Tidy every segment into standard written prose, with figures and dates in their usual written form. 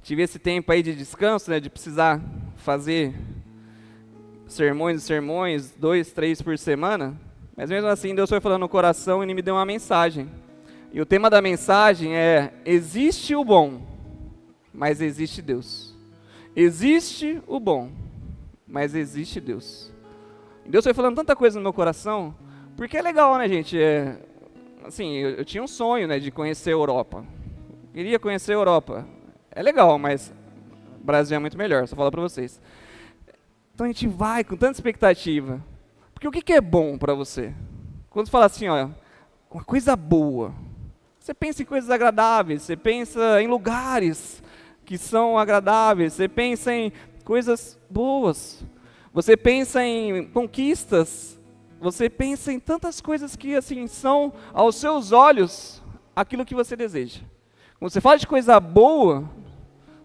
tive esse tempo aí de descanso, né, de precisar fazer sermões, 2, 3 por semana, mas mesmo assim Deus foi falando no coração e Ele me deu uma mensagem. E o tema da mensagem é: existe o bom, mas existe Deus. Existe o bom, mas existe Deus. E Deus foi falando tanta coisa no meu coração, porque é legal, né, gente? Assim, eu tinha um sonho, né, de conhecer a Europa. Queria conhecer a Europa. É legal, mas o Brasil é muito melhor, só falar para vocês. Então a gente vai com tanta expectativa. Porque o que é bom para você? Quando você fala assim, ó, uma coisa boa, você pensa em coisas agradáveis, você pensa em lugares que são agradáveis, você pensa em coisas boas, você pensa em conquistas, você pensa em tantas coisas que assim são aos seus olhos aquilo que você deseja. Quando você fala de coisa boa,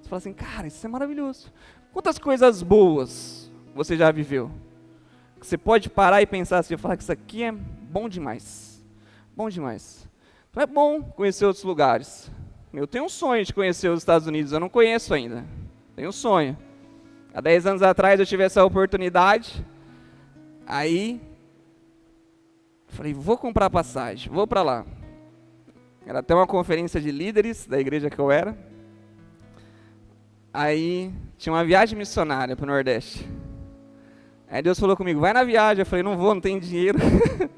você fala assim, cara, isso é maravilhoso. Quantas coisas boas você já viveu? Você pode parar e pensar assim, e falar que isso aqui é bom demais. Bom demais. Então é bom conhecer outros lugares. Eu tenho um sonho de conhecer os Estados Unidos, eu não conheço ainda. Tenho um sonho. Há 10 anos atrás eu tive essa oportunidade. Aí, falei, vou comprar passagem, vou para lá. Era até uma conferência de líderes da igreja que eu era. Aí, tinha uma viagem missionária para o Nordeste. Aí Deus falou comigo, vai na viagem. Eu falei, não vou, não tenho dinheiro. Ele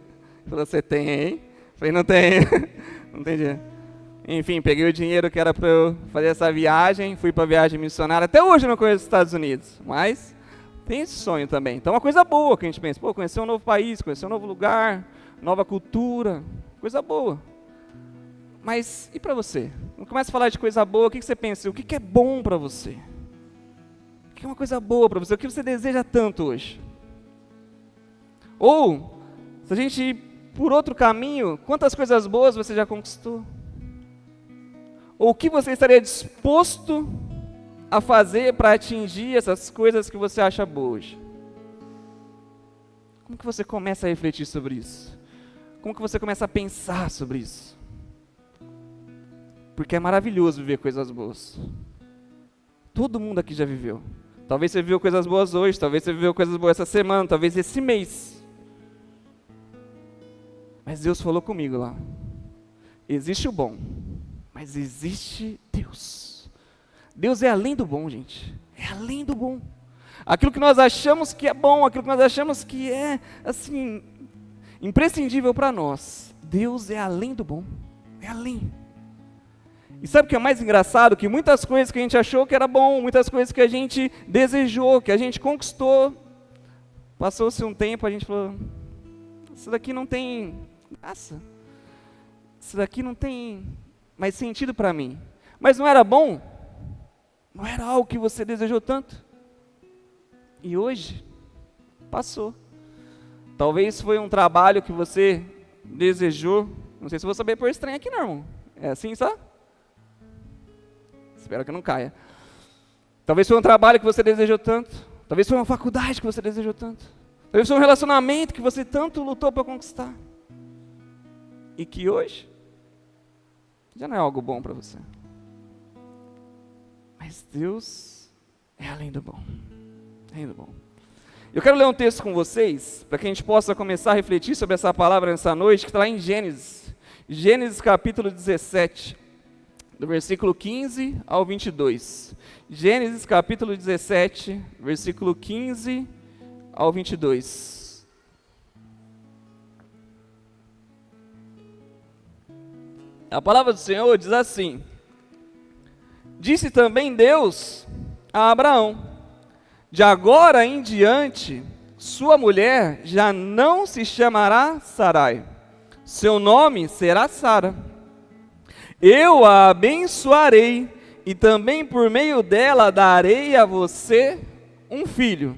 falou, você tem, hein? Eu falei, não tenho, não tem dinheiro. Enfim, peguei o dinheiro que era para eu fazer essa viagem, fui para a viagem missionária. Até hoje eu não conheço os Estados Unidos, mas tem esse sonho também. Então é uma coisa boa que a gente pensa, pô, conhecer um novo país, conhecer um novo lugar, nova cultura, coisa boa. Mas e para você? Quando começa a falar de coisa boa, o que você pensa? O que é bom para você? O que é uma coisa boa para você? O que você deseja tanto hoje? Ou, se a gente ir por outro caminho, quantas coisas boas você já conquistou? Ou o que você estaria disposto a fazer para atingir essas coisas que você acha boas? Como que você começa a refletir sobre isso? Como que você começa a pensar sobre isso? Porque é maravilhoso viver coisas boas. Todo mundo aqui já viveu. Talvez você viveu coisas boas hoje, talvez você viveu coisas boas essa semana, talvez esse mês. Mas Deus falou comigo lá. Existe o bom, mas existe Deus. Deus é além do bom, gente. É além do bom. Aquilo que nós achamos que é bom, aquilo que nós achamos que é, assim, imprescindível para nós. Deus é além do bom. É além. E sabe o que é mais engraçado? Que muitas coisas que a gente achou que era bom, muitas coisas que a gente desejou, que a gente conquistou, passou-se um tempo, a gente falou, isso daqui não tem graça, isso daqui não tem mais sentido para mim. Mas não era bom? Não era algo que você desejou tanto? E hoje, passou. Talvez foi um trabalho que você desejou, não sei se vou saber pôr estranho aqui não, irmão. É assim, só? Espero que não caia. Talvez foi um trabalho que você desejou tanto. Talvez foi uma faculdade que você desejou tanto. Talvez foi um relacionamento que você tanto lutou para conquistar. E que hoje já não é algo bom para você. Mas Deus é além do bom. Além do bom. Eu quero ler um texto com vocês, para que a gente possa começar a refletir sobre essa palavra nessa noite, que está lá em Gênesis. Gênesis capítulo 17. Do versículo 15 ao 22. Gênesis capítulo 17, versículo 15 ao 22. A palavra do Senhor diz assim: disse também Deus a Abraão, de agora em diante, sua mulher já não se chamará Sarai, seu nome será Sara. Eu a abençoarei, e também por meio dela darei a você um filho.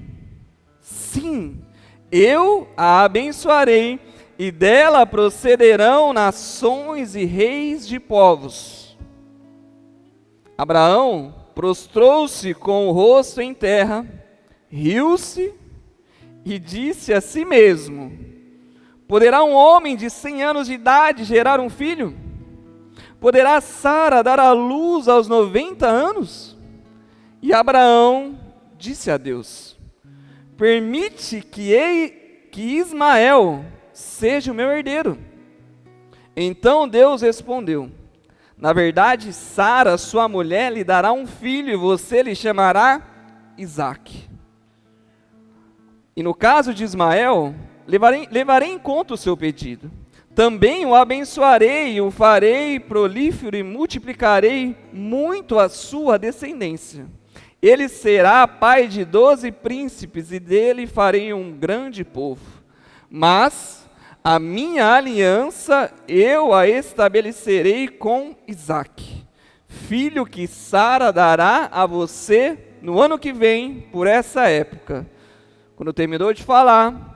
Sim, eu a abençoarei, e dela procederão nações e reis de povos. Abraão prostrou-se com o rosto em terra, riu-se e disse a si mesmo: poderá um homem de 100 anos de idade gerar um filho? Poderá Sara dar à luz aos 90 anos? E Abraão disse a Deus: permite que Ismael seja o meu herdeiro. Então Deus respondeu: na verdade, Sara, sua mulher, lhe dará um filho e você lhe chamará Isaque. E no caso de Ismael, levarei em conta o seu pedido. Também o abençoarei e o farei prolífero e multiplicarei muito a sua descendência. Ele será pai de 12 príncipes e dele farei um grande povo. Mas a minha aliança eu a estabelecerei com Isaque, filho que Sara dará a você no ano que vem, por essa época. Quando terminou de falar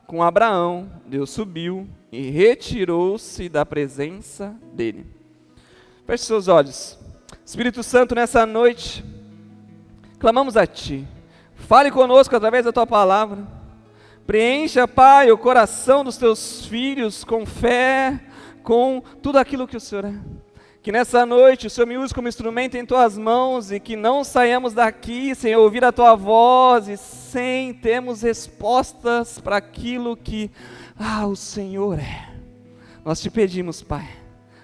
com Abraão, Deus subiu e retirou-se da presença dele. Feche seus olhos. Espírito Santo, nessa noite, clamamos a Ti. Fale conosco através da Tua palavra. Preencha, Pai, o coração dos Teus filhos com fé, com tudo aquilo que o Senhor é. Que nessa noite o Senhor me use como instrumento em Tuas mãos e que não saiamos daqui sem ouvir a Tua voz e sem termos respostas para aquilo que o Senhor é. Nós Te pedimos, Pai,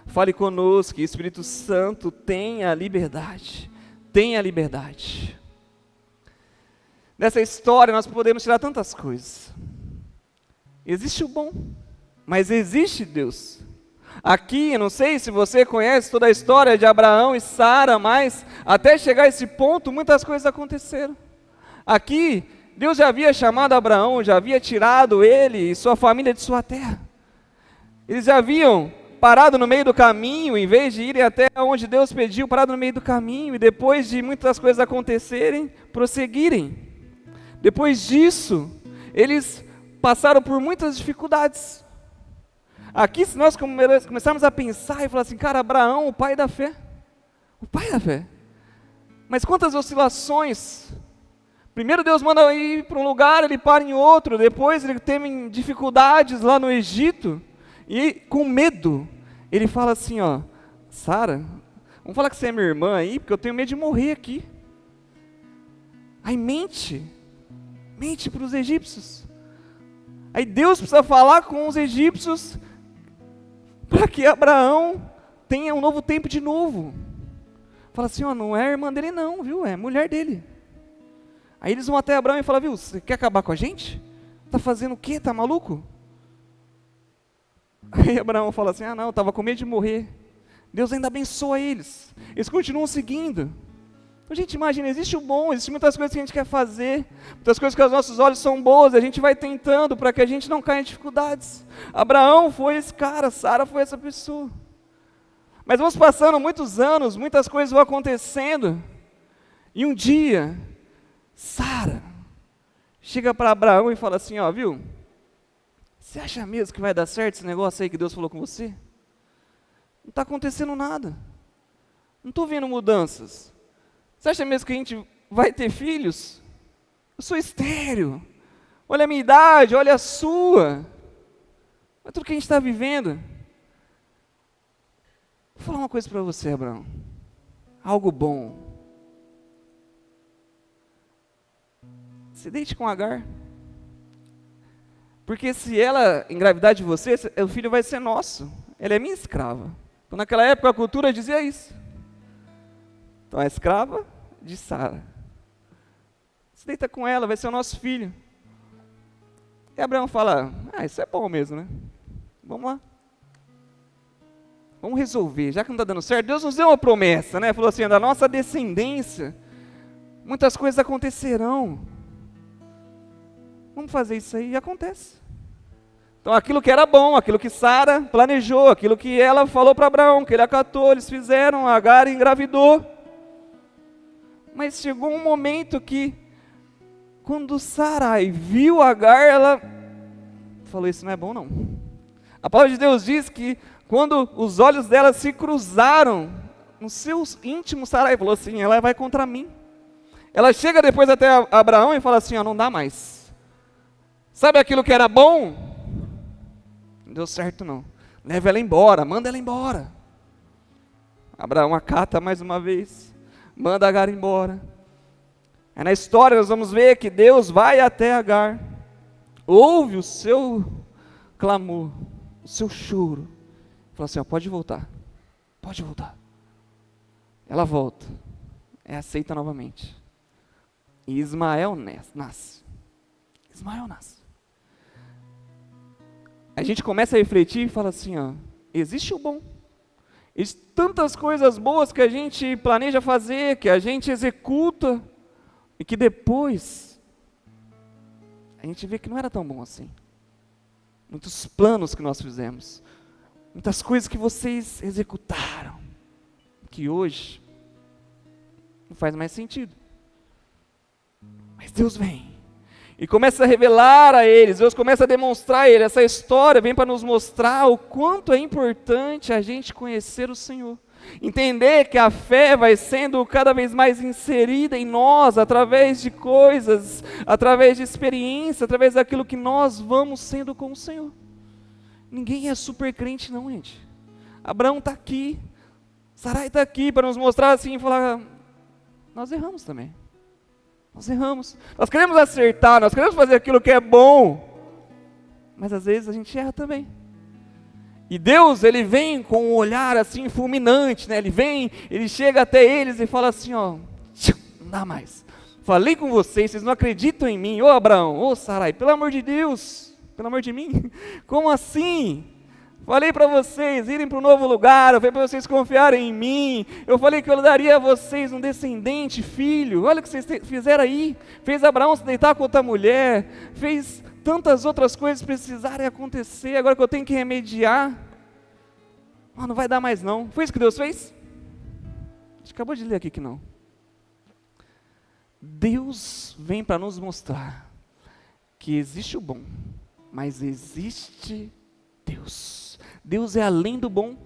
fale conosco, que Espírito Santo tenha liberdade, tenha liberdade. Nessa história nós podemos tirar tantas coisas. Existe o bom, mas existe Deus. Aqui, eu não sei se você conhece toda a história de Abraão e Sara, mas até chegar a esse ponto, muitas coisas aconteceram. Aqui, Deus já havia chamado Abraão, já havia tirado ele e sua família de sua terra. Eles já haviam parado no meio do caminho, em vez de irem até onde Deus pediu, parado no meio do caminho, e depois de muitas coisas acontecerem, prosseguirem. Depois disso, eles passaram por muitas dificuldades. Aqui, se nós começarmos a pensar e falar assim, cara, Abraão, o pai da fé. Mas quantas oscilações. Primeiro Deus manda ir para um lugar, ele para em outro. Depois ele tem dificuldades lá no Egito. E com medo, ele fala assim, Sara, vamos falar que você é minha irmã aí, porque eu tenho medo de morrer aqui. Aí mente para os egípcios. Aí Deus precisa falar com os egípcios para que Abraão tenha um novo tempo de novo. Fala assim, não é a irmã dele não, viu? É a mulher dele. Aí eles vão até Abraão e falam, viu, você quer acabar com a gente? Tá fazendo o quê? Tá maluco? Aí Abraão fala assim, não, eu estava com medo de morrer. Deus ainda abençoa eles. Eles continuam seguindo. Então, gente, imagina, existe o bom, existem muitas coisas que a gente quer fazer, muitas coisas que aos nossos olhos são boas, a gente vai tentando para que a gente não caia em dificuldades. Abraão foi esse cara, Sara foi essa pessoa. Mas vamos passando muitos anos, muitas coisas vão acontecendo, e um dia, Sara chega para Abraão e fala assim, viu, você acha mesmo que vai dar certo esse negócio aí que Deus falou com você? Não está acontecendo nada, não estou vendo mudanças. Você acha mesmo que a gente vai ter filhos? Eu sou estéril. Olha a minha idade, olha a sua. Olha tudo que a gente está vivendo. Vou falar uma coisa para você, Abraão. Algo bom. Se deite com Agar. Porque se ela engravidar de você, o filho vai ser nosso. Ela é minha escrava. Então naquela época a cultura dizia isso. Então a escrava de Sara. Se deita com ela, vai ser o nosso filho. E Abraão fala, isso é bom mesmo, né? Vamos lá. Vamos resolver, já que não está dando certo. Deus nos deu uma promessa, né? Falou assim, da nossa descendência, muitas coisas acontecerão. Vamos fazer isso aí, e acontece. Então aquilo que era bom, aquilo que Sara planejou, aquilo que ela falou para Abraão, que ele acatou, eles fizeram, Agar engravidou. Mas chegou um momento que, quando Sarai viu Agar, ela falou, isso não é bom não. A palavra de Deus diz que, quando os olhos dela se cruzaram, no seu íntimo Sarai falou assim, ela vai contra mim. Ela chega depois até Abraão e fala assim, não dá mais. Sabe aquilo que era bom? Não deu certo não. Leva ela embora, manda ela embora. Abraão acata mais uma vez. Manda Agar embora. Aí na história nós vamos ver que Deus vai até Agar, ouve o seu clamor, o seu choro, fala assim, ó, pode voltar. Ela volta, é aceita novamente. E Ismael nasce. A gente começa a refletir e fala assim, ó, existe o bom. Existem tantas coisas boas que a gente planeja fazer, que a gente executa, e que depois a gente vê que não era tão bom assim. Muitos planos que nós fizemos, muitas coisas que vocês executaram, que hoje não faz mais sentido. Mas Deus vem e começa a revelar a eles, Deus começa a demonstrar a eles, essa história vem para nos mostrar o quanto é importante a gente conhecer o Senhor. Entender que a fé vai sendo cada vez mais inserida em nós, através de coisas, através de experiência, através daquilo que nós vamos sendo com o Senhor. Ninguém é super crente não, gente. Abraão está aqui, Sarai está aqui para nos mostrar assim e falar, nós erramos também. Nós erramos, nós queremos acertar, nós queremos fazer aquilo que é bom, mas às vezes a gente erra também. E Deus, Ele vem com um olhar assim fulminante, né? Ele chega até eles e fala assim, ó, não dá mais. Falei com vocês não acreditam em mim, ô Abraão, ô Sarai, pelo amor de Deus, pelo amor de mim, como assim? Falei para vocês irem para um novo lugar, eu falei para vocês confiarem em mim, eu falei que eu daria a vocês um descendente, filho, olha o que vocês fizeram aí, fez Abraão se deitar com outra mulher, fez tantas outras coisas precisarem acontecer, agora que eu tenho que remediar, não vai dar mais não. Foi isso que Deus fez? A gente acabou de ler aqui que não. Deus vem para nos mostrar que existe o bom, mas existe Deus. Deus é além do bom.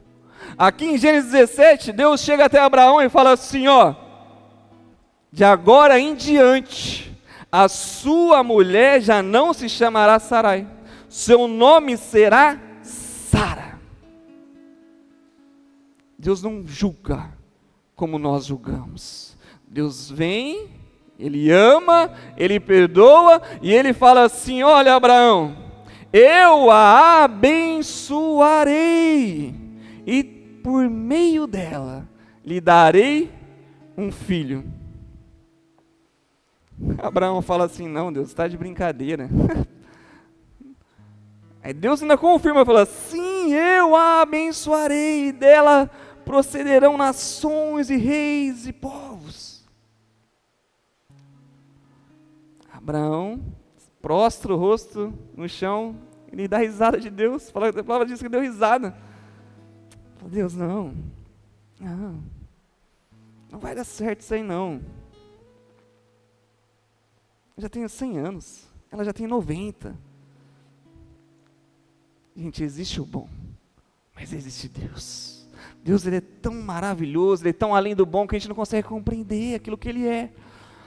Aqui em Gênesis 17, Deus chega até Abraão e fala assim, ó, de agora em diante, a sua mulher já não se chamará Sarai, seu nome será Sara. Deus não julga como nós julgamos. Deus vem, Ele ama, Ele perdoa, e Ele fala assim, olha Abraão, eu a abençoarei, e por meio dela lhe darei um filho. Abraão fala assim, não Deus, está de brincadeira. Aí Deus ainda confirma, fala, sim, eu a abençoarei, e dela procederão nações e reis e povos. Abraão prostra o rosto no chão, ele dá risada de Deus, a palavra diz que deu risada. Deus, não vai dar certo isso aí não. Eu já tenho 100 anos, ela já tem 90. Gente, existe o bom, mas existe Deus. Deus, Ele é tão maravilhoso, Ele é tão além do bom que a gente não consegue compreender aquilo que Ele é.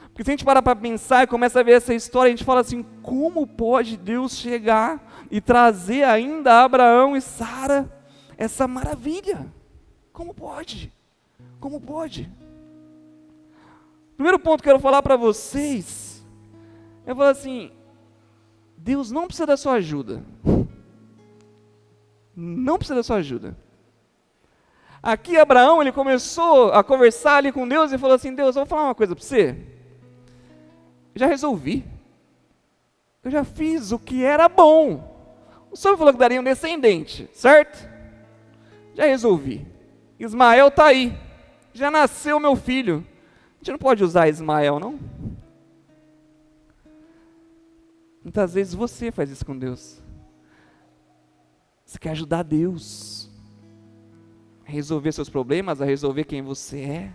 Porque se a gente parar para pensar e começa a ver essa história, a gente fala assim, como pode Deus chegar e trazer ainda a Abraão e Sara essa maravilha? Como pode? Como pode? Primeiro ponto que eu quero falar para vocês, eu falo assim, Deus não precisa da sua ajuda. Não precisa da sua ajuda. Aqui Abraão, ele começou a conversar ali com Deus e falou assim, Deus, eu vou falar uma coisa para você. Eu já resolvi. Eu já fiz o que era bom. O Senhor falou que daria um descendente, certo? Já resolvi. Ismael está aí. Já nasceu meu filho. A gente não pode usar Ismael, não? Muitas vezes você faz isso com Deus. Você quer ajudar Deus a resolver seus problemas, a resolver quem você é,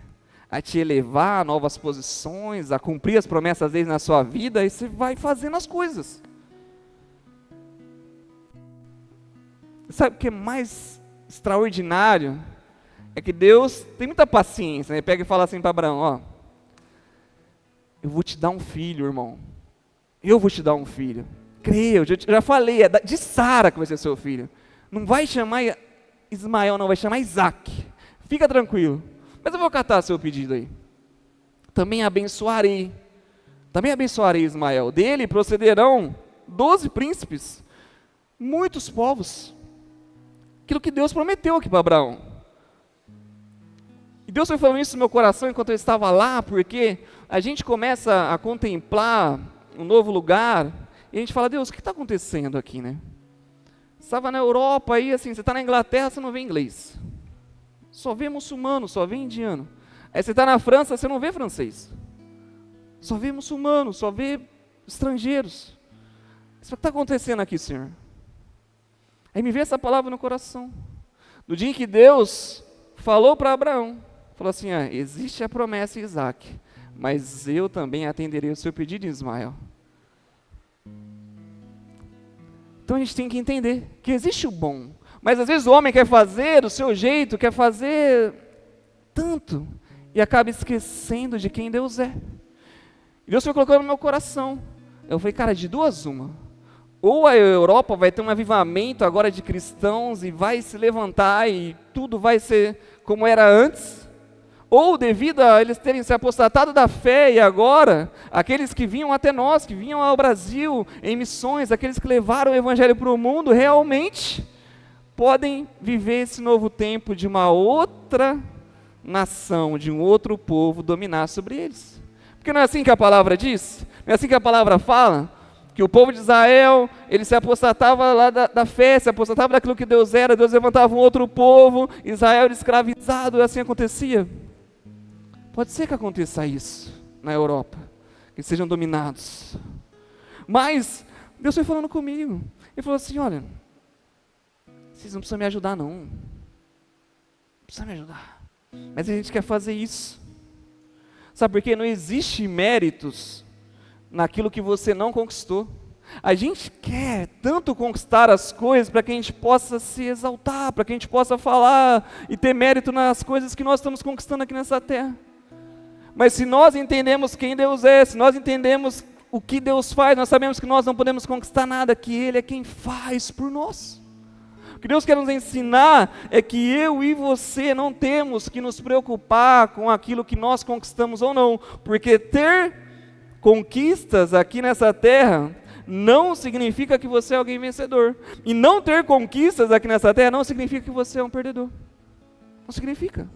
a te elevar a novas posições, a cumprir as promessas dele na sua vida, e você vai fazendo as coisas. Sabe o que é mais extraordinário? É que Deus tem muita paciência, né? Ele pega e fala assim para Abraão, ó, eu vou te dar um filho, irmão. Eu vou te dar um filho. Creia, eu já falei, é de Sara que vai ser seu filho. Não vai chamar Ismael, não, vai chamar Isaac. Fica tranquilo. Mas eu vou acatar seu pedido aí. Também abençoarei Também abençoarei Ismael. Dele procederão 12 príncipes, muitos povos. Aquilo que Deus prometeu aqui para Abraão. E Deus foi falando isso no meu coração enquanto eu estava lá, porque a gente começa a contemplar um novo lugar, e a gente fala, Deus, o que está acontecendo aqui, né? Você estava na Europa aí, assim, você está na Inglaterra, você não vê inglês. Só vê muçulmano, só vê indiano. Aí você está na França, você não vê francês. Só vê muçulmano, só vê estrangeiros. O que está acontecendo aqui, Senhor? Aí me veio essa palavra no coração. No dia em que Deus falou para Abraão, falou assim, existe a promessa em Isaac, mas eu também atenderei o seu pedido em Ismael. Então a gente tem que entender que existe o bom, mas às vezes o homem quer fazer do seu jeito, quer fazer tanto, e acaba esquecendo de quem Deus é. E Deus foi colocando no meu coração. Eu falei, cara, de duas uma. Ou a Europa vai ter um avivamento agora de cristãos e vai se levantar e tudo vai ser como era antes, ou devido a eles terem se apostatado da fé e agora, aqueles que vinham até nós, que vinham ao Brasil em missões, aqueles que levaram o evangelho para o mundo, realmente podem viver esse novo tempo de uma outra nação, de um outro povo dominar sobre eles. Porque não é assim que a palavra diz? Não é assim que a palavra fala? Que o povo de Israel, ele se apostatava lá da fé, se apostatava daquilo que Deus era, Deus levantava um outro povo, Israel era escravizado, e assim acontecia. Pode ser que aconteça isso na Europa, que sejam dominados. Mas Deus foi falando comigo, Ele falou assim, olha, vocês não precisam me ajudar não, não precisam me ajudar, mas a gente quer fazer isso. Sabe por quê? Não existe méritos naquilo que você não conquistou. A gente quer tanto conquistar as coisas para que a gente possa se exaltar, para que a gente possa falar e ter mérito nas coisas que nós estamos conquistando aqui nessa terra. Mas se nós entendemos quem Deus é, se nós entendemos o que Deus faz, nós sabemos que nós não podemos conquistar nada, que Ele é quem faz por nós. O que Deus quer nos ensinar é que eu e você não temos que nos preocupar com aquilo que nós conquistamos ou não, porque ter conquistas aqui nessa terra não significa que você é alguém vencedor. E não ter conquistas aqui nessa terra não significa que você é um perdedor. Não significa.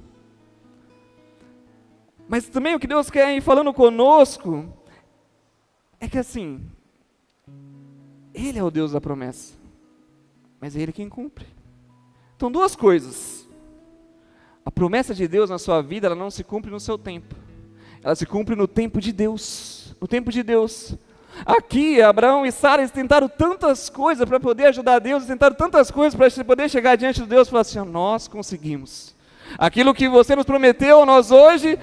Mas também o que Deus quer ir falando conosco é que assim, Ele é o Deus da promessa, mas é Ele quem cumpre. Então, duas coisas. A promessa de Deus na sua vida, ela não se cumpre no seu tempo. Ela se cumpre no tempo de Deus. No tempo de Deus. Aqui, Abraão e Sara, eles tentaram tantas coisas para poder ajudar Deus, eles tentaram tantas coisas para poder chegar diante de Deus e falar assim, nós conseguimos. Aquilo que você nos prometeu, nós hoje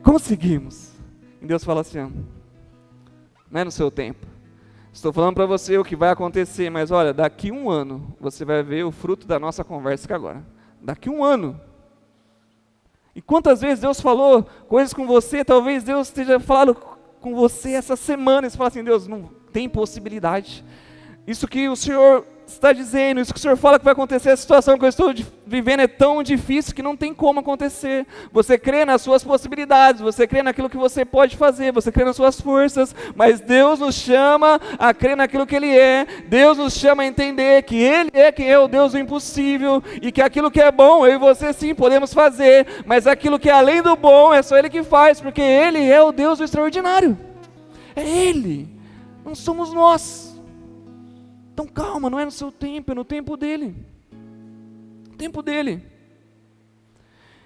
conseguimos. E Deus fala assim, não é no seu tempo. Estou falando para você o que vai acontecer, mas olha, daqui 1 ano, você vai ver o fruto da nossa conversa aqui agora. Daqui 1 ano. E quantas vezes Deus falou coisas com você, talvez Deus esteja falando com você essa semana, e você fala assim, Deus, não tem possibilidade. Isso que o Senhor está dizendo, isso que o Senhor fala que vai acontecer, a situação que eu estou vivendo é tão difícil que não tem como acontecer. Você crê nas suas possibilidades, você crê naquilo que você pode fazer, você crê nas suas forças, mas Deus nos chama a crer naquilo que Ele é, Deus nos chama a entender que Ele é quem é o Deus do impossível, e que aquilo que é bom, eu e você sim podemos fazer, mas aquilo que é além do bom, é só Ele que faz, porque Ele é o Deus do extraordinário. É Ele, não somos nós. Então calma, não é no seu tempo, é no tempo dele. No tempo dele.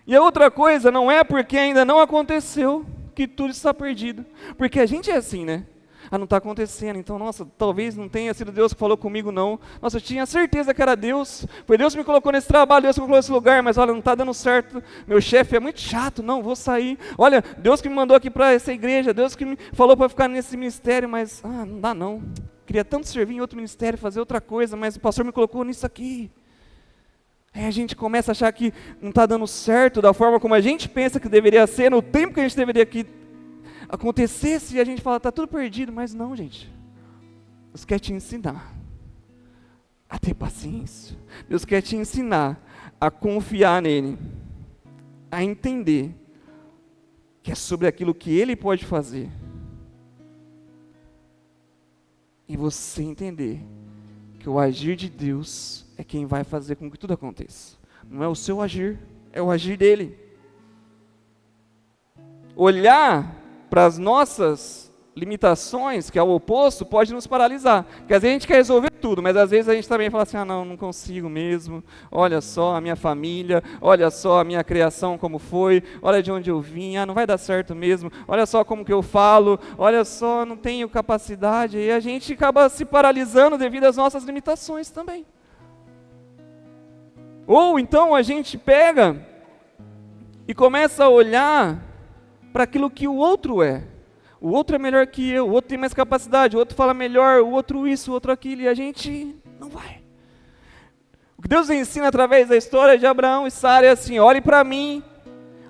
E a outra coisa, não é porque ainda não aconteceu que tudo está perdido. Porque a gente é assim, né? Não está acontecendo, então, nossa, talvez não tenha sido Deus que falou comigo, não. Nossa, eu tinha certeza que era Deus. Foi Deus que me colocou nesse trabalho, Deus que me colocou nesse lugar, mas olha, não está dando certo. Meu chefe é muito chato, não, vou sair. Olha, Deus que me mandou aqui para essa igreja, Deus que me falou para ficar nesse ministério, mas, não dá não. Queria tanto servir em outro ministério, fazer outra coisa, mas o pastor me colocou nisso aqui. Aí a gente começa a achar que não está dando certo da forma como a gente pensa que deveria ser, no tempo que a gente deveria que acontecesse, e a gente fala, está tudo perdido, mas não, gente. Deus quer te ensinar a ter paciência. Deus quer te ensinar a confiar nele, a entender que é sobre aquilo que Ele pode fazer E você entender que o agir de Deus é quem vai fazer com que tudo aconteça. Não é o seu agir, é o agir dele. Olhar para as nossas limitações, que é o oposto, pode nos paralisar. Porque às vezes a gente quer resolver tudo, mas às vezes a gente também fala assim, não consigo mesmo. Olha só a minha família, olha só a minha criação como foi, olha de onde eu vim, não vai dar certo mesmo, olha só como que eu falo, olha só, não tenho capacidade. E a gente acaba se paralisando devido às nossas limitações também. Ou então a gente pega e começa a olhar para aquilo que o outro é. O outro é melhor que eu, o outro tem mais capacidade, o outro fala melhor, o outro isso, o outro aquilo, e a gente não vai. O que Deus ensina através da história de Abraão e Sara é assim: olhe para mim,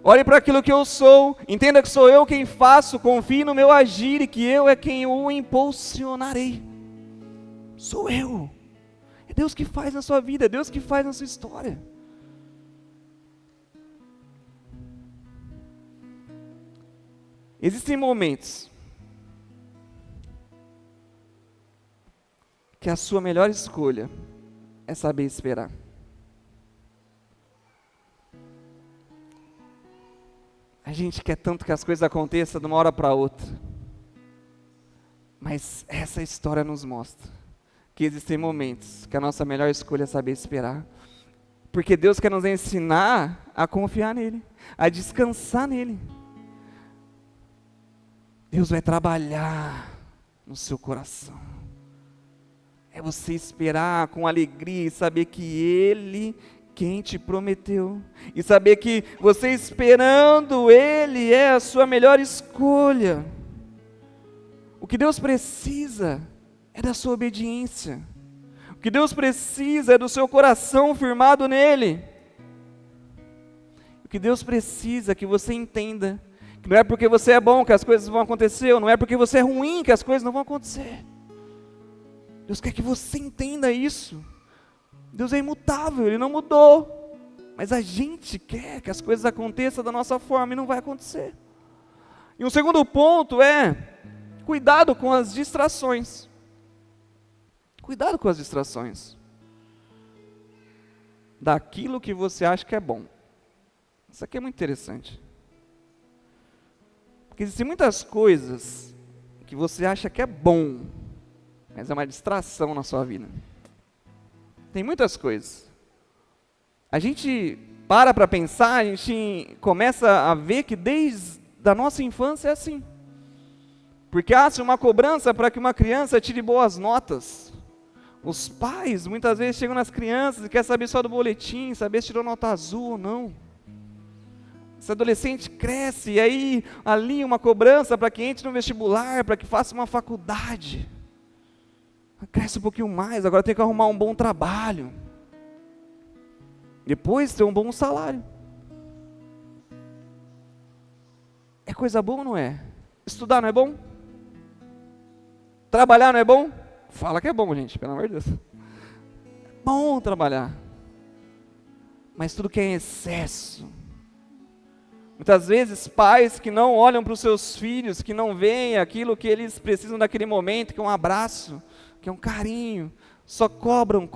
olhe para aquilo que eu sou, entenda que sou eu quem faço, confie no meu agir e que eu é quem o impulsionarei. Sou eu. É Deus que faz na sua vida, é Deus que faz na sua história. Existem momentos que a sua melhor escolha é saber esperar. A gente quer tanto que as coisas aconteçam de uma hora para outra, mas essa história nos mostra que existem momentos que a nossa melhor escolha é saber esperar, porque Deus quer nos ensinar a confiar nele, a descansar nele. Deus vai trabalhar no seu coração. É você esperar com alegria e saber que Ele quem te prometeu. E saber que você esperando Ele é a sua melhor escolha. O que Deus precisa é da sua obediência. O que Deus precisa é do seu coração firmado nele. O que Deus precisa é que você entenda que não é porque você é bom que as coisas vão acontecer, ou não é porque você é ruim que as coisas não vão acontecer. Deus quer que você entenda isso. Deus é imutável, Ele não mudou. Mas a gente quer que as coisas aconteçam da nossa forma e não vai acontecer. E um segundo ponto é, cuidado com as distrações. Cuidado com as distrações. Daquilo que você acha que é bom. Isso aqui é muito interessante. Porque existem muitas coisas que você acha que é bom, mas é uma distração na sua vida. Tem muitas coisas. A gente para pensar, a gente começa a ver que desde a nossa infância é assim. Porque há-se uma cobrança para que uma criança tire boas notas. Os pais muitas vezes chegam nas crianças e querem saber só do boletim, saber se tirou nota azul ou não. Esse adolescente cresce e aí ali uma cobrança para que entre no vestibular, para que faça uma faculdade. Cresce um pouquinho mais, agora tem que arrumar um bom trabalho. Depois ter um bom salário. É coisa boa ou não é? Estudar não é bom? Trabalhar não é bom? Fala que é bom, gente, pelo amor de Deus. É bom trabalhar. Mas tudo que é em excesso. Muitas vezes pais que não olham para os seus filhos, que não veem aquilo que eles precisam naquele momento, que é um abraço, que é um carinho, só cobram.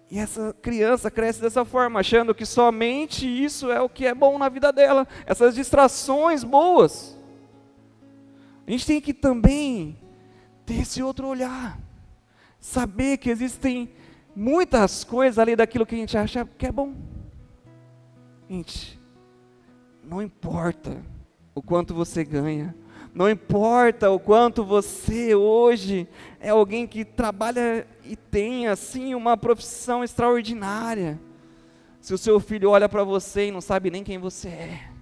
E essa criança cresce dessa forma, achando que somente isso é o que é bom na vida dela, essas distrações boas. A gente tem que também ter esse outro olhar, saber que existem muitas coisas além daquilo que a gente acha que é bom. Gente, não importa o quanto você ganha, não importa o quanto você hoje é alguém que trabalha e tem assim uma profissão extraordinária. Se o seu filho olha para você e não sabe nem quem você é,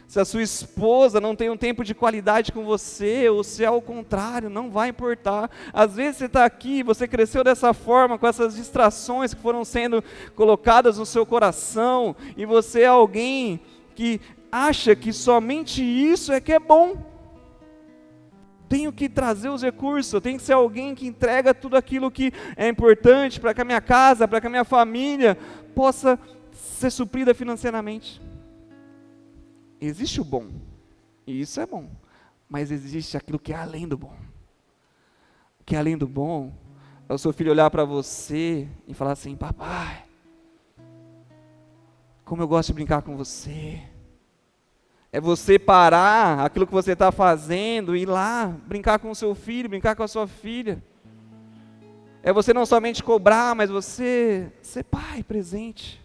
se a sua esposa não tem um tempo de qualidade com você, ou se é ao contrário, não vai importar. Às vezes você está aqui, você cresceu dessa forma, com essas distrações que foram sendo colocadas no seu coração, e você é alguém que acha que somente isso é que é bom. Tenho que trazer os recursos, eu tenho que ser alguém que entrega tudo aquilo que é importante para que a minha casa, para que a minha família possa ser suprida financeiramente. Existe o bom, e isso é bom, mas existe aquilo que é além do bom. O que é além do bom é o seu filho olhar para você e falar assim: papai, como eu gosto de brincar com você. É você parar aquilo que você está fazendo e ir lá brincar com o seu filho, brincar com a sua filha. É você não somente cobrar, mas você ser pai presente.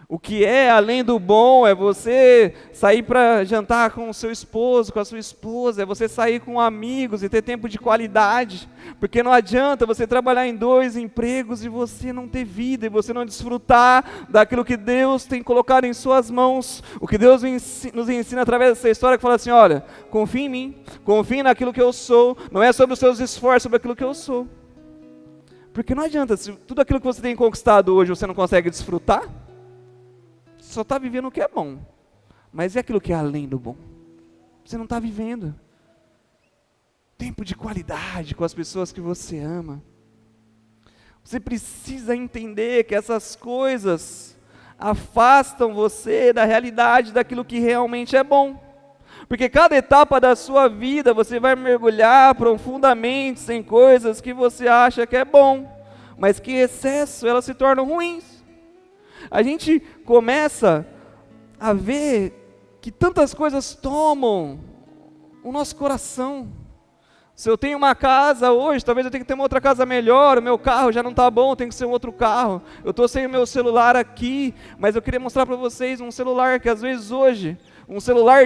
O que é além do bom é você sair para jantar com o seu esposo, com a sua esposa, é você sair com amigos e ter tempo de qualidade, porque não adianta você trabalhar em 2 empregos e você não ter vida, e você não desfrutar daquilo que Deus tem colocado em suas mãos. O que Deus nos ensina através dessa história, que fala assim: olha, confie em mim, confie naquilo que eu sou, não é sobre os seus esforços, sobre aquilo que eu sou. Porque não adianta, se tudo aquilo que você tem conquistado hoje você não consegue desfrutar, só está vivendo o que é bom, mas é aquilo que é além do bom. Você não está vivendo tempo de qualidade com as pessoas que você ama. Você precisa entender que essas coisas afastam você da realidade daquilo que realmente é bom. Porque cada etapa da sua vida você vai mergulhar profundamente em coisas que você acha que é bom, mas que em excesso elas se tornam ruins. A gente começa a ver que tantas coisas tomam o nosso coração. Se eu tenho uma casa hoje, talvez eu tenha que ter uma outra casa melhor, o meu carro já não está bom, tem que ser um outro carro. Eu estou sem o meu celular aqui, mas eu queria mostrar para vocês um celular que às vezes hoje, um celular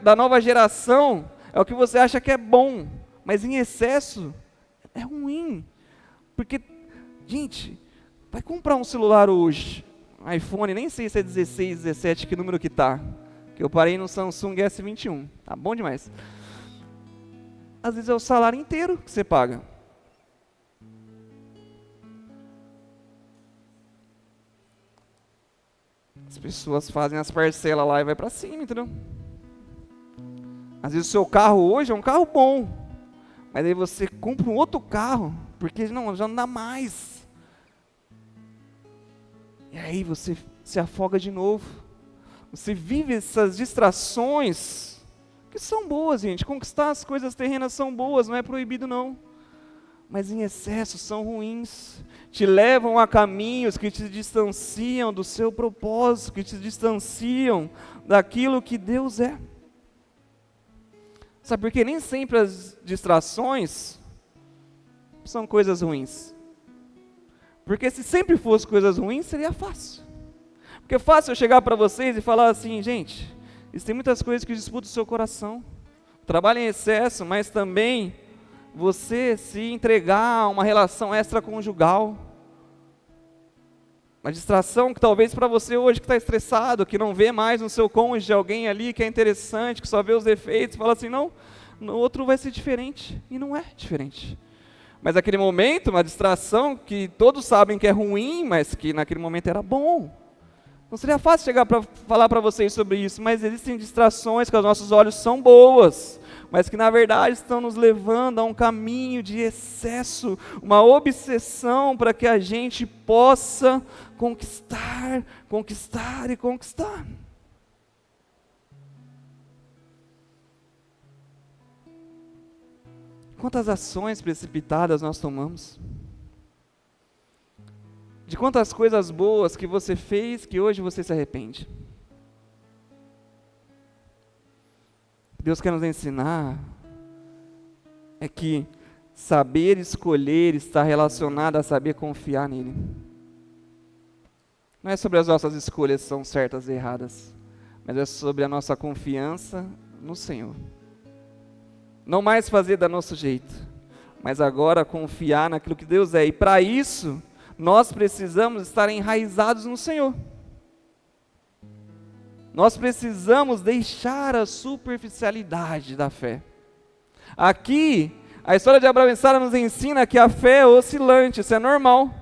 da nova geração, é o que você acha que é bom, mas em excesso é ruim. Porque, gente, vai comprar um celular hoje, iPhone, nem sei se é 16, 17, que número que tá. Que eu parei no Samsung S21. Tá bom demais. Às vezes é o salário inteiro que você paga. As pessoas fazem as parcelas lá e vai para cima, entendeu? Às vezes o seu carro hoje é um carro bom, mas aí você compra um outro carro, porque não, já não dá mais. E aí você se afoga de novo. Você vive essas distrações, que são boas, gente. Conquistar as coisas terrenas são boas, não é proibido não. Mas em excesso são ruins. Te levam a caminhos que te distanciam do seu propósito, que te distanciam daquilo que Deus é. Sabe por quê? Nem sempre as distrações são coisas ruins. Porque se sempre fosse coisas ruins, seria fácil. Porque é fácil eu chegar para vocês e falar assim: gente, existem muitas coisas que disputam o seu coração. Trabalho em excesso, mas também você se entregar a uma relação extraconjugal. Uma distração que talvez para você hoje que está estressado, que não vê mais no seu cônjuge alguém ali que é interessante, que só vê os defeitos, fala assim: não, no outro vai ser diferente. E não é diferente. Mas naquele momento, uma distração que todos sabem que é ruim, mas que naquele momento era bom. Não seria fácil chegar para falar para vocês sobre isso, mas existem distrações que aos nossos olhos são boas, mas que na verdade estão nos levando a um caminho de excesso, uma obsessão para que a gente possa conquistar, conquistar e conquistar. Quantas ações precipitadas nós tomamos? De quantas coisas boas que você fez que hoje você se arrepende? Deus quer nos ensinar é que saber escolher está relacionado a saber confiar nele. Não é sobre as nossas escolhas são certas e erradas, mas é sobre a nossa confiança no Senhor. Não mais fazer do nosso jeito, mas agora confiar naquilo que Deus é. E para isso, nós precisamos estar enraizados no Senhor. Nós precisamos deixar a superficialidade da fé. Aqui, a história de Abraão e Sara nos ensina que a fé é oscilante, isso é normal.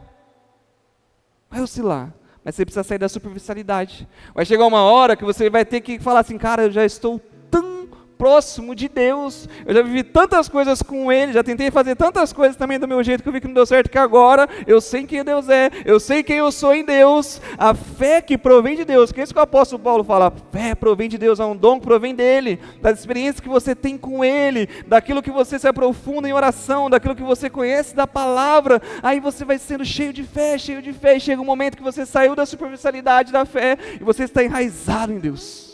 Vai oscilar, mas você precisa sair da superficialidade. Vai chegar uma hora que você vai ter que falar assim: cara, eu já estou tão próximo de Deus, eu já vivi tantas coisas com Ele, já tentei fazer tantas coisas também do meu jeito que eu vi que não deu certo, que agora eu sei quem Deus é, eu sei quem eu sou em Deus, a fé que provém de Deus, que é isso que o apóstolo Paulo fala, a fé provém de Deus, é um dom que provém dEle, das experiências que você tem com Ele, daquilo que você se aprofunda em oração, daquilo que você conhece da palavra, aí você vai sendo cheio de fé, e chega um momento que você saiu da superficialidade da fé, e você está enraizado em Deus.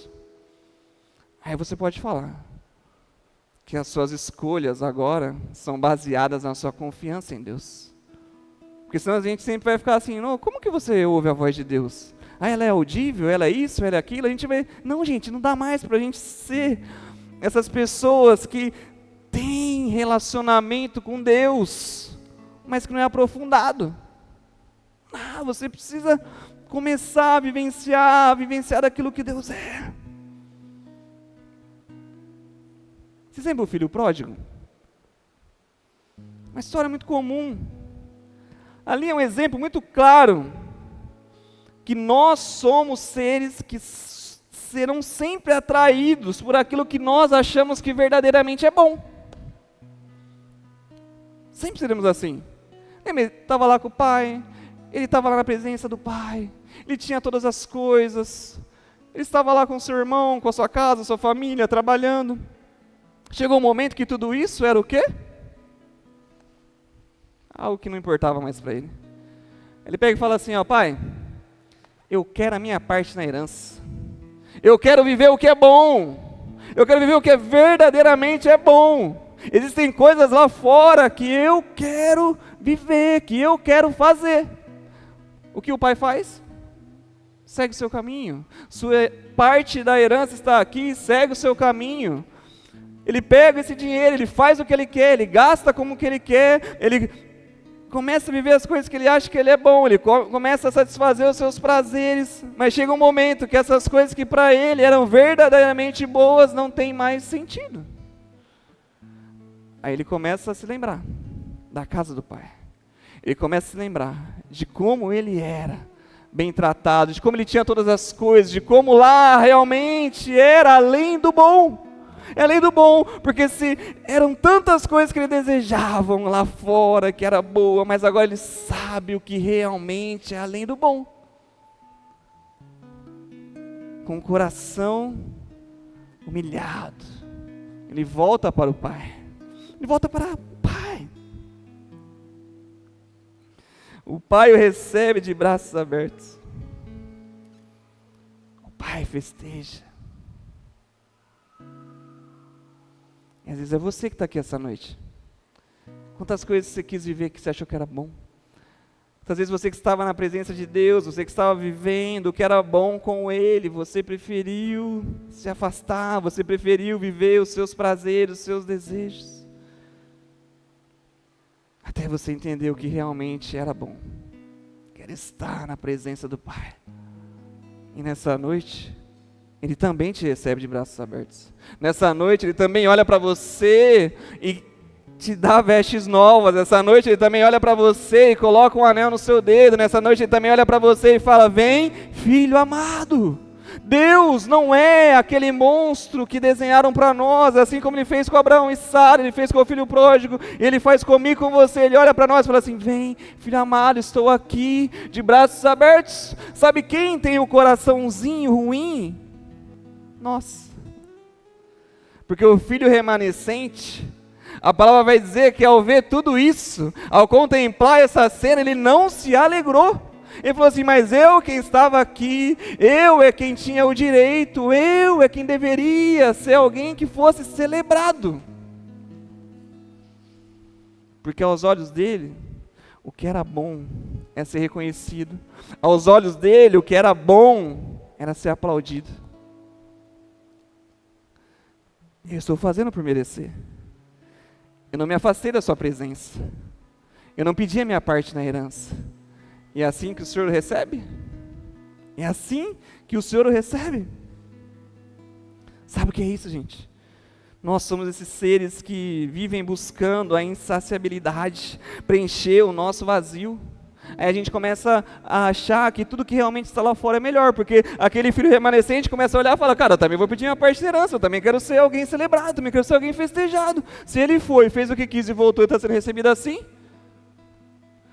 Aí você pode falar que as suas escolhas agora são baseadas na sua confiança em Deus. Porque senão a gente sempre vai ficar assim, não, como que você ouve a voz de Deus? Ah, ela é audível, ela é isso, ela é aquilo, a gente vai... Não, gente, não dá mais para a gente ser essas pessoas que têm relacionamento com Deus, mas que não é aprofundado. Ah, você precisa começar a vivenciar aquilo que Deus é. Você lembra o filho pródigo? Uma história muito comum. Ali é um exemplo muito claro que nós somos seres que serão sempre atraídos por aquilo que nós achamos que verdadeiramente é bom. Sempre seremos assim. Lembra, ele estava lá com o pai, ele estava lá na presença do pai, ele tinha todas as coisas, ele estava lá com seu irmão, com a sua casa, sua família, trabalhando. Chegou um momento que tudo isso era o quê? Algo que não importava mais para ele. Ele pega e fala assim, ó, pai, eu quero a minha parte na herança. Eu quero viver o que é bom. Eu quero viver o que verdadeiramente é bom. Existem coisas lá fora que eu quero viver, que eu quero fazer. O que o pai faz? Segue o seu caminho. Sua parte da herança está aqui, segue o seu caminho. Ele pega esse dinheiro, ele faz o que ele quer, ele gasta como que ele quer, ele começa a viver as coisas que ele acha que ele é bom, ele começa a satisfazer os seus prazeres, mas chega um momento que essas coisas que para ele eram verdadeiramente boas não tem mais sentido. Aí ele começa a se lembrar da casa do pai, ele começa a se lembrar de como ele era bem tratado, de como ele tinha todas as coisas, de como lá realmente era além do bom. É além do bom, porque se eram tantas coisas que ele desejava lá fora, que era boa, mas agora ele sabe o que realmente é além do bom. Com o coração humilhado, ele volta para o pai. Ele volta para o pai. O pai o recebe de braços abertos. O pai festeja. E às vezes é você que está aqui essa noite. Quantas coisas você quis viver que você achou que era bom. Quantas vezes você que estava na presença de Deus, você que estava vivendo o que era bom com Ele, você preferiu se afastar, você preferiu viver os seus prazeres, os seus desejos. Até você entender o que realmente era bom. Que era estar na presença do Pai. E nessa noite, Ele também te recebe de braços abertos. Nessa noite, Ele também olha para você e te dá vestes novas. Nessa noite, Ele também olha para você e coloca um anel no seu dedo. Nessa noite, Ele também olha para você e fala, vem, filho amado. Deus não é aquele monstro que desenharam para nós, assim como Ele fez com Abraão e Sara, Ele fez com o filho pródigo, Ele faz comigo, com você. Ele olha para nós e fala assim, vem, filho amado, estou aqui, de braços abertos. Sabe quem tem o coraçãozinho ruim? Nós. Porque o filho remanescente, a palavra vai dizer que ao ver tudo isso, ao contemplar essa cena, ele não se alegrou. Ele falou assim, mas eu quem estava aqui, eu é quem tinha o direito, eu é quem deveria ser alguém que fosse celebrado. Porque aos olhos dele, o que era bom é ser reconhecido. Aos olhos dele, o que era bom era ser aplaudido. Eu estou fazendo por merecer. Eu não me afastei da sua presença. Eu não pedi a minha parte na herança. E é assim que o Senhor recebe? É assim que o Senhor o recebe? Sabe o que é isso, gente? Nós somos esses seres que vivem buscando a insaciabilidade, preencher o nosso vazio. Aí a gente começa a achar que tudo que realmente está lá fora é melhor, porque aquele filho remanescente começa a olhar e fala, cara, eu também vou pedir minha parte de herança, eu também quero ser alguém celebrado, também quero ser alguém festejado. Se ele foi, fez o que quis e voltou e está sendo recebido assim,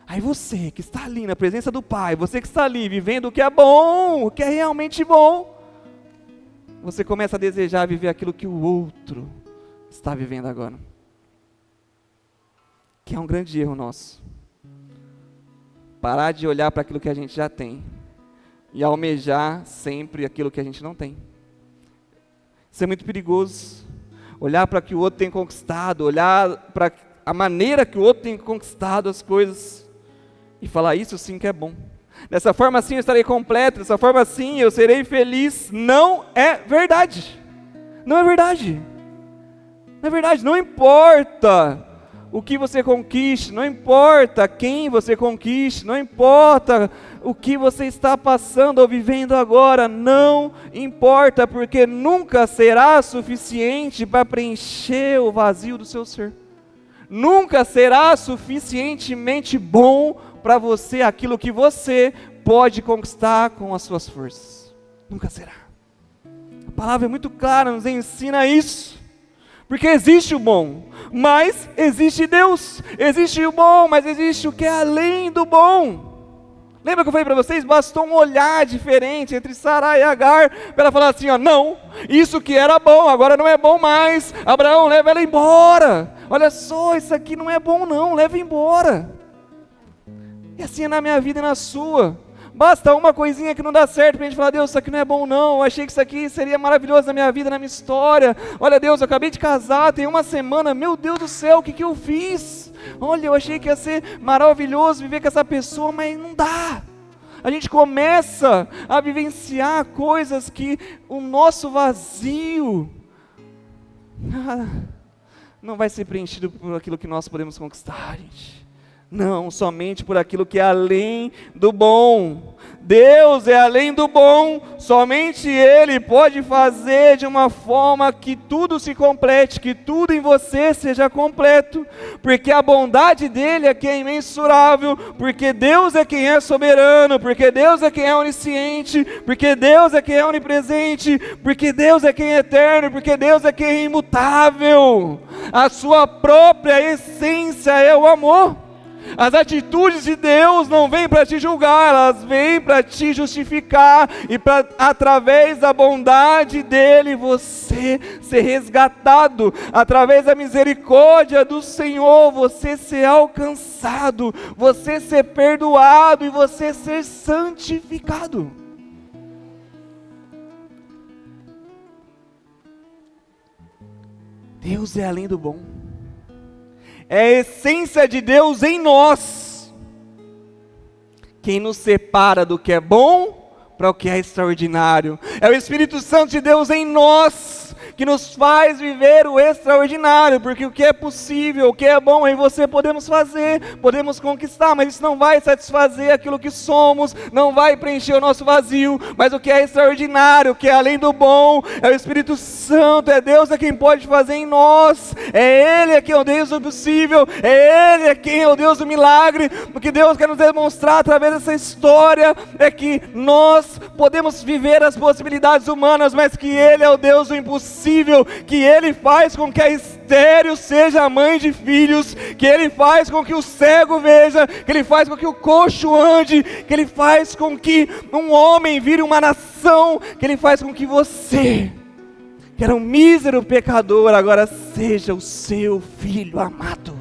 aí você que está ali na presença do Pai, você que está ali vivendo o que é bom, o que é realmente bom, você começa a desejar viver aquilo que o outro está vivendo agora. Que é um grande erro nosso. Parar de olhar para aquilo que a gente já tem e almejar sempre aquilo que a gente não tem. Isso é muito perigoso. Olhar para o que o outro tem conquistado, olhar para a maneira que o outro tem conquistado as coisas e falar, isso sim que é bom. Dessa forma sim eu estarei completo, dessa forma sim eu serei feliz. Não é verdade. Não é verdade. Não é verdade, não importa o que você conquiste, não importa quem você conquiste, não importa o que você está passando ou vivendo agora, não importa, porque nunca será suficiente para preencher o vazio do seu ser. Nunca será suficientemente bom para você aquilo que você pode conquistar com as suas forças. Nunca será. A palavra é muito clara, nos ensina isso. Porque existe o bom, mas existe Deus. Existe o bom, mas existe o que é além do bom. Lembra que eu falei para vocês? Bastou um olhar diferente entre Sarai e Agar, para ela falar assim, ó, não, isso que era bom, agora não é bom mais. Abraão, leva ela embora. Olha só, isso aqui não é bom não, leva embora. E assim é na minha vida e na sua. Basta uma coisinha que não dá certo para a gente falar, Deus, isso aqui não é bom não, eu achei que isso aqui seria maravilhoso na minha vida, na minha história. Olha Deus, eu acabei de casar, tem uma semana, meu Deus do céu, o que eu fiz? Olha, eu achei que ia ser maravilhoso viver com essa pessoa, mas não dá. A gente começa a vivenciar coisas que o nosso vazio não vai ser preenchido por aquilo que nós podemos conquistar, gente. Não, somente por aquilo que é além do bom. Deus é além do bom, somente Ele pode fazer de uma forma que tudo se complete, que tudo em você seja completo, porque a bondade dEle é que é imensurável, porque Deus é quem é soberano, porque Deus é quem é onisciente, porque Deus é quem é onipresente, porque Deus é quem é eterno, porque Deus é quem é imutável. A sua própria essência é o amor. As atitudes de Deus não vêm para te julgar, elas vêm para te justificar e para, através da bondade dEle, você ser resgatado, através da misericórdia do Senhor, você ser alcançado, você ser perdoado e você ser santificado. Deus é além do bom. É a essência de Deus em nós, quem nos separa do que é bom para o que é extraordinário. É o Espírito Santo de Deus em nós, que nos faz viver o extraordinário, porque o que é possível, o que é bom em você podemos fazer, podemos conquistar, mas isso não vai satisfazer aquilo que somos, não vai preencher o nosso vazio, mas o que é extraordinário, o que é além do bom, é o Espírito Santo, é Deus quem pode fazer em nós, é Ele quem é o Deus do possível, é Ele quem é o Deus do milagre. O que Deus quer nos demonstrar através dessa história é que nós podemos viver as possibilidades humanas, mas que Ele é o Deus do impossível, que Ele faz com que a estéril seja a mãe de filhos, que Ele faz com que o cego veja, que Ele faz com que o coxo ande, que Ele faz com que um homem vire uma nação, que Ele faz com que você, que era um mísero pecador, agora seja o seu filho amado.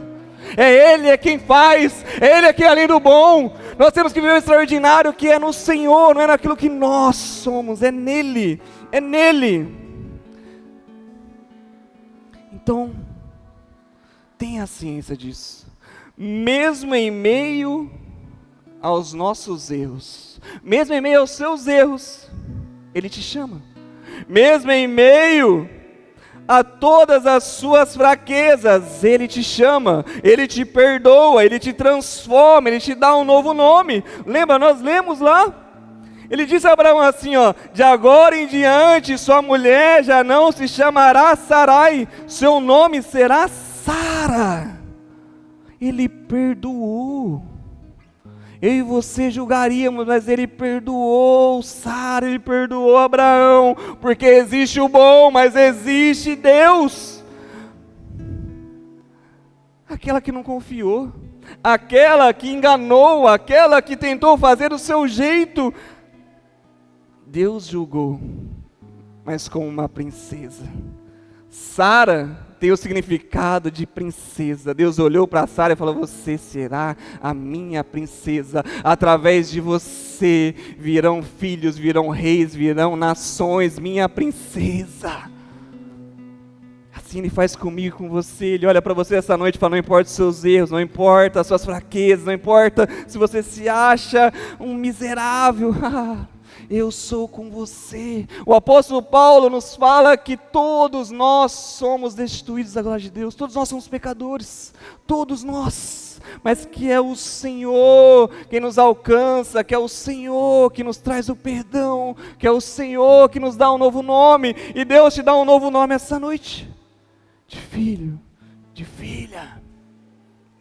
É Ele quem faz, é Ele quem é além do bom. Nós temos que viver o extraordinário que é no Senhor, não é naquilo que nós somos, é nele, é nele. Então, tenha ciência disso. Mesmo em meio aos nossos erros, mesmo em meio aos seus erros, Ele te chama. Mesmo em meio a todas as suas fraquezas, Ele te chama, Ele te perdoa, Ele te transforma, Ele te dá um novo nome. Lembra, nós lemos lá? Ele disse a Abraão assim, ó, de agora em diante sua mulher já não se chamará Sarai, seu nome será Sara. Ele perdoou, Eu e você julgaríamos, mas Ele perdoou Sara, Ele perdoou Abraão, porque existe o bom, mas existe Deus. Aquela que não confiou, aquela que enganou, aquela que tentou fazer do seu jeito, Deus julgou, mas como uma princesa. Sara tem o significado de princesa. Deus olhou para Sara e falou: você será a minha princesa, através de você virão filhos, virão reis, virão nações, minha princesa. Assim Ele faz comigo, com você. Ele olha para você essa noite e fala: não importa os seus erros, não importa as suas fraquezas, não importa se você se acha um miserável, eu sou com você. O apóstolo Paulo nos fala que todos nós somos destituídos da glória de Deus, todos nós somos pecadores, todos nós, mas que é o Senhor quem nos alcança, que é o Senhor que nos traz o perdão, que é o Senhor que nos dá um novo nome, e Deus te dá um novo nome essa noite, de filho, de filha.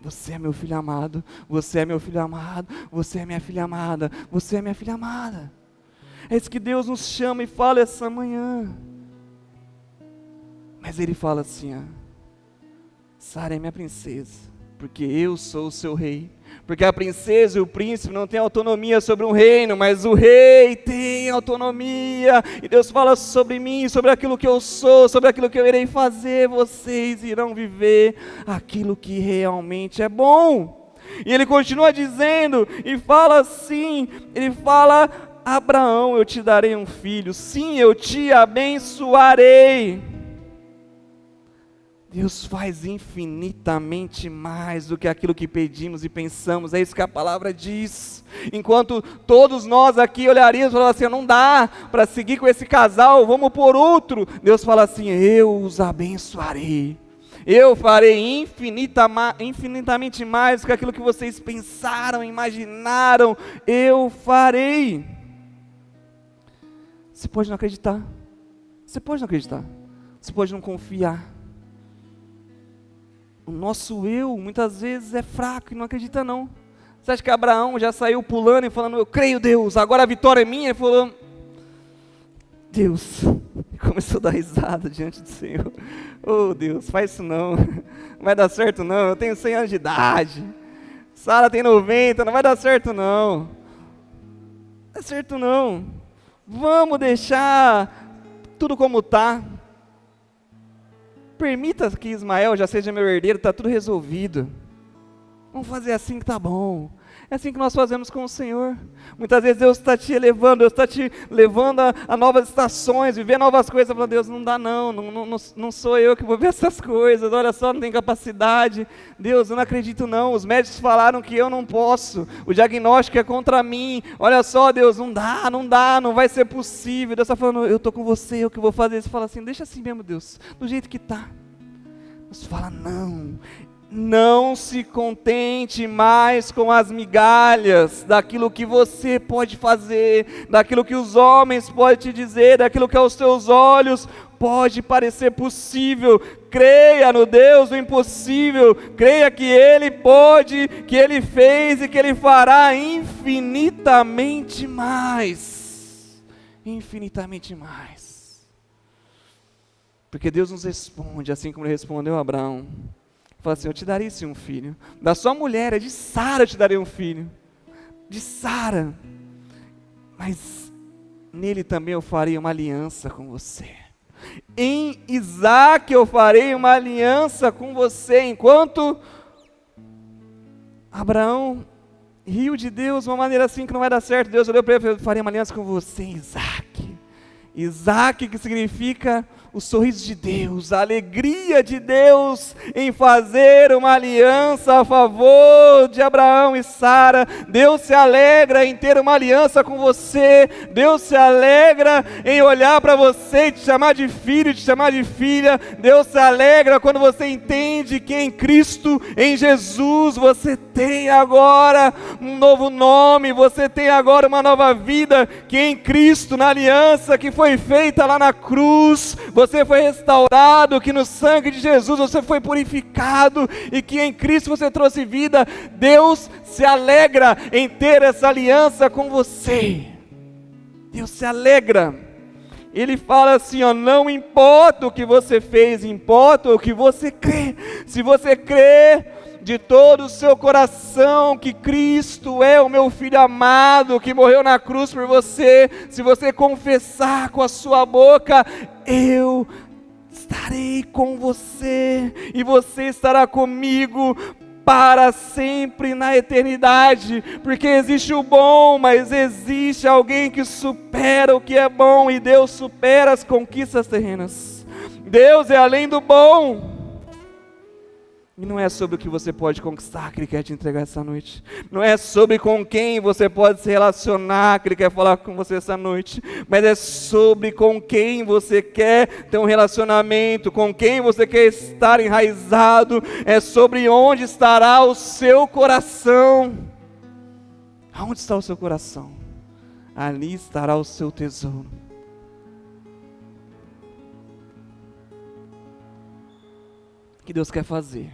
Você é meu filho amado, você é meu filho amado, você é minha filha amada, você é minha filha amada. É isso que Deus nos chama e fala essa manhã. Mas Ele fala assim: Sara é minha princesa, porque eu sou o seu rei. Porque a princesa e o príncipe não têm autonomia sobre um reino, mas o rei tem autonomia. E Deus fala sobre mim, sobre aquilo que eu sou, sobre aquilo que eu irei fazer. Vocês irão viver aquilo que realmente é bom. E Ele continua dizendo, e fala assim, Ele fala: Abraão, eu te darei um filho, sim, eu te abençoarei. Deus faz infinitamente mais do que aquilo que pedimos e pensamos, é isso que a palavra diz. Enquanto todos nós aqui olharíamos e falaríamos assim: não dá para seguir com esse casal, vamos por outro. Deus fala assim: eu os abençoarei. Eu farei infinitamente mais do que aquilo que vocês pensaram, imaginaram, eu farei. Você pode não acreditar, você pode não acreditar, você pode não confiar. O nosso eu, muitas vezes, é fraco e não acredita não. Você acha que Abraão já saiu pulando e falando: eu creio, Deus, agora a vitória é minha? Ele falou: Deus, começou a dar risada diante do Senhor. Oh Deus, faz isso não, não vai dar certo não, eu tenho 100 anos de idade, Sara tem 90, não vai dar certo não, não dá certo não. Vamos deixar tudo como está. Permita que Ismael já seja meu herdeiro, está tudo resolvido. Vamos fazer assim que está bom. É assim que nós fazemos com o Senhor. Muitas vezes Deus está te elevando, Deus está te levando a novas estações, viver novas coisas. Fala: Deus, não dá não sou eu que vou ver essas coisas, olha só, não tenho capacidade. Deus, eu não acredito não, os médicos falaram que eu não posso, o diagnóstico é contra mim. Olha só, Deus, não dá, não vai ser possível. Deus está falando: eu estou com você, eu que vou fazer. Você fala assim: deixa assim mesmo, Deus, do jeito que está. Deus fala: não se contente mais com as migalhas daquilo que você pode fazer, daquilo que os homens podem te dizer, daquilo que aos teus olhos pode parecer possível. Creia no Deus do impossível, creia que Ele pode, que Ele fez e que Ele fará infinitamente mais. Infinitamente mais. Porque Deus nos responde assim como Ele respondeu a Abraão. Fala assim: eu te darei sim um filho, da sua mulher, de Sara eu te darei um filho, de Sara, mas nele também eu farei uma aliança com você. Em Isaque eu farei uma aliança com você. Enquanto Abraão riu de Deus de uma maneira assim que não vai dar certo, Deus olhou para ele e falou: farei uma aliança com você em Isaque. Isaque, que significa o sorriso de Deus, a alegria de Deus em fazer uma aliança a favor de Abraão e Sara. Deus se alegra em ter uma aliança com você. Deus se alegra em olhar para você e te chamar de filho, te chamar de filha. Deus se alegra quando você entende que em Cristo, em Jesus, você tem agora um novo nome, você tem agora uma nova vida, que em Cristo, na aliança que foi feita lá na cruz, você foi restaurado, que no sangue de Jesus você foi purificado e que em Cristo você trouxe vida. Deus se alegra em ter essa aliança com você. Deus se alegra. Ele fala assim, ó, não importa o que você fez, importa o que você crê. Se você crê de todo o seu coração que Cristo é o meu Filho amado, que morreu na cruz por você, se você confessar com a sua boca, eu estarei com você, e você estará comigo para sempre na eternidade, porque existe o bom, mas existe alguém que supera o que é bom, e Deus supera as conquistas terrenas. Deus é além do bom. E não é sobre o que você pode conquistar que Ele quer te entregar essa noite. Não é sobre com quem você pode se relacionar que Ele quer falar com você essa noite. Mas é sobre com quem você quer ter um relacionamento, com quem você quer estar enraizado. É sobre onde estará o seu coração. Aonde está o seu coração? Ali estará o seu tesouro. O que Deus quer fazer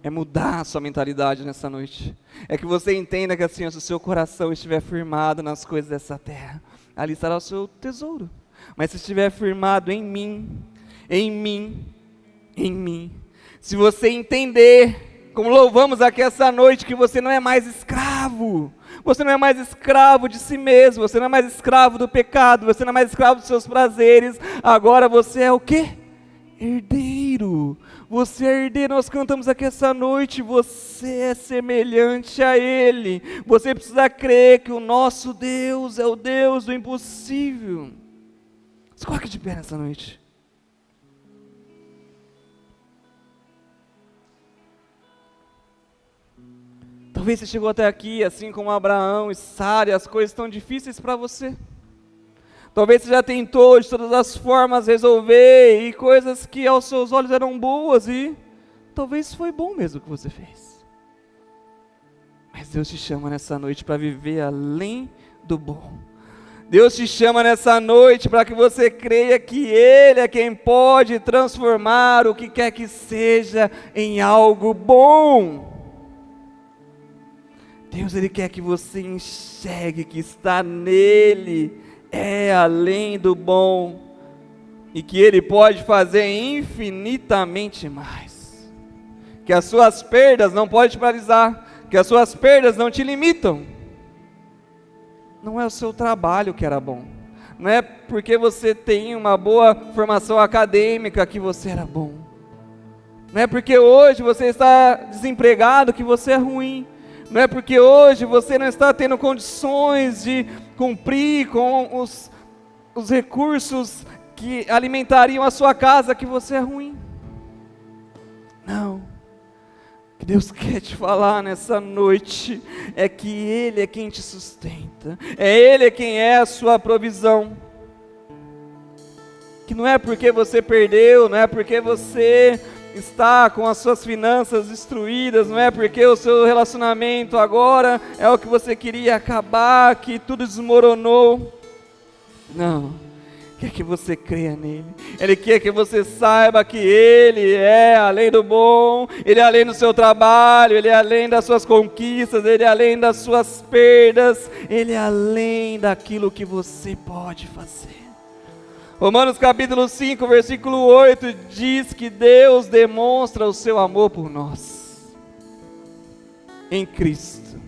é mudar a sua mentalidade nessa noite. É que você entenda que assim, se o seu coração estiver firmado nas coisas dessa terra, ali estará o seu tesouro. Mas se estiver firmado em mim, em mim, em mim, se você entender, como louvamos aqui essa noite, que você não é mais escravo, você não é mais escravo de si mesmo, você não é mais escravo do pecado, você não é mais escravo dos seus prazeres, agora você é o quê? Herdeiro. Você é herdeiro. Nós cantamos aqui essa noite, você é semelhante a Ele. Você precisa crer que o nosso Deus é o Deus do impossível. Se coloque de pé nessa noite. Talvez você chegou até aqui, assim como Abraão e Sara, e as coisas estão difíceis para você. Talvez você já tentou de todas as formas resolver, e coisas que aos seus olhos eram boas, e talvez foi bom mesmo o que você fez. Mas Deus te chama nessa noite para viver além do bom. Deus te chama nessa noite para que você creia que Ele é quem pode transformar o que quer que seja em algo bom. Deus, Ele quer que você enxergue que está nele é além do bom, e que Ele pode fazer infinitamente mais, que as suas perdas não podem te paralisar, que as suas perdas não te limitam. Não é o seu trabalho que era bom, não é porque você tem uma boa formação acadêmica que você era bom, não é porque hoje você está desempregado que você é ruim, não é porque hoje você não está tendo condições de cumprir com os recursos que alimentariam a sua casa que você é ruim. Não. O que Deus quer te falar nessa noite é que Ele é quem te sustenta. É Ele quem é a sua provisão. Que não é porque você perdeu, não é porque você está com as suas finanças destruídas, não é porque o seu relacionamento agora é o que você queria acabar, que tudo desmoronou. Não, quer que você creia nele. Ele quer que você saiba que Ele é além do bom, Ele é além do seu trabalho, Ele é além das suas conquistas, Ele é além das suas perdas, Ele é além daquilo que você pode fazer. Romanos capítulo 5, versículo 8 diz que Deus demonstra o seu amor por nós. Em Cristo,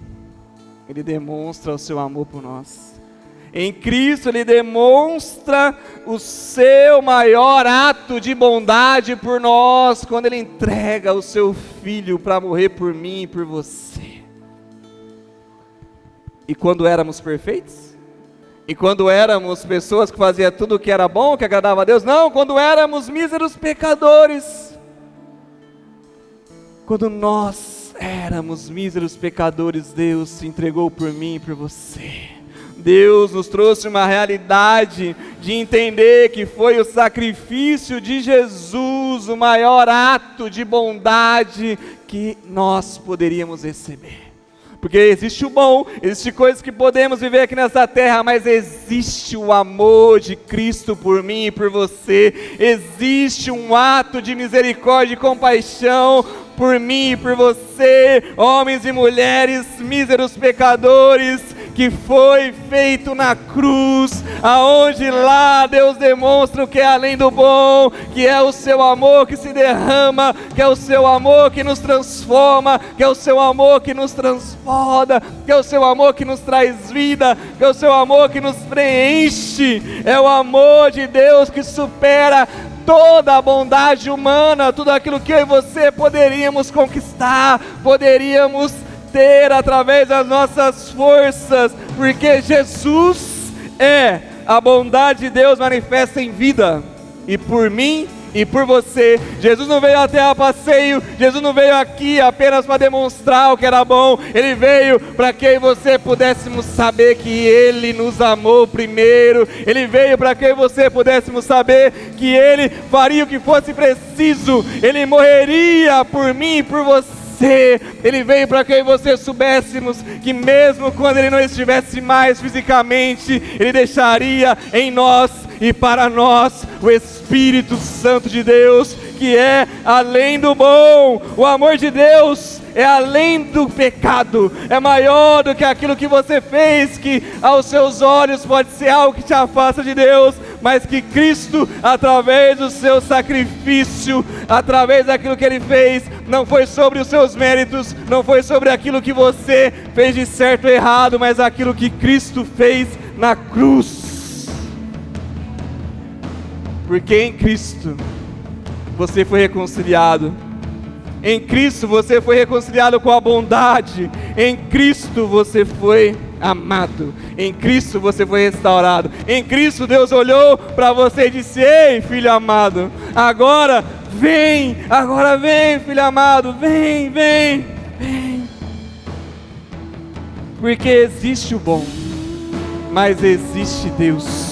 Ele demonstra o seu amor por nós. Em Cristo Ele demonstra o seu maior ato de bondade por nós, quando Ele entrega o seu Filho para morrer por mim e por você. E quando éramos perfeitos? E quando éramos pessoas que faziam tudo o que era bom, que agradava a Deus? Não, quando éramos míseros pecadores. Quando nós éramos míseros pecadores, Deus se entregou por mim e por você. Deus nos trouxe uma realidade de entender que foi o sacrifício de Jesus o maior ato de bondade que nós poderíamos receber. Porque existe o bom, existe coisas que podemos viver aqui nessa terra, mas existe o amor de Cristo por mim e por você. Existe um ato de misericórdia e compaixão por mim e por você, homens e mulheres, míseros pecadores, que foi feito na cruz, aonde lá Deus demonstra o que é além do bom, que é o seu amor que se derrama, que é o seu amor que nos transforma, que é o seu amor que nos transborda, que é o seu amor que nos traz vida, que é o seu amor que nos preenche. É o amor de Deus que supera toda a bondade humana, tudo aquilo que eu e você poderíamos conquistar, poderíamos ter através das nossas forças, porque Jesus é a bondade de Deus manifesta em vida, e por mim e por você. Jesus não veio até a passeio, Jesus não veio aqui apenas para demonstrar o que era bom, Ele veio para que eu e você pudéssemos saber que Ele nos amou primeiro, Ele veio para que eu e você pudéssemos saber que Ele faria o que fosse preciso, Ele morreria por mim e por você. Ele veio para que eu e você soubéssemos que mesmo quando Ele não estivesse mais fisicamente, Ele deixaria em nós e para nós o Espírito Santo de Deus, que é além do bom. O amor de Deus é além do pecado, é maior do que aquilo que você fez, que aos seus olhos pode ser algo que te afasta de Deus, mas que Cristo, através do seu sacrifício, através daquilo que Ele fez, não foi sobre os seus méritos, não foi sobre aquilo que você fez de certo ou errado, mas aquilo que Cristo fez na cruz. Porque em Cristo você foi reconciliado. Em Cristo você foi reconciliado com a bondade. Em Cristo você foi amado. Em Cristo você foi restaurado. Em Cristo Deus olhou para você e disse: ei, filho amado, agora vem, filho amado, vem. Porque existe o bom, mas existe Deus.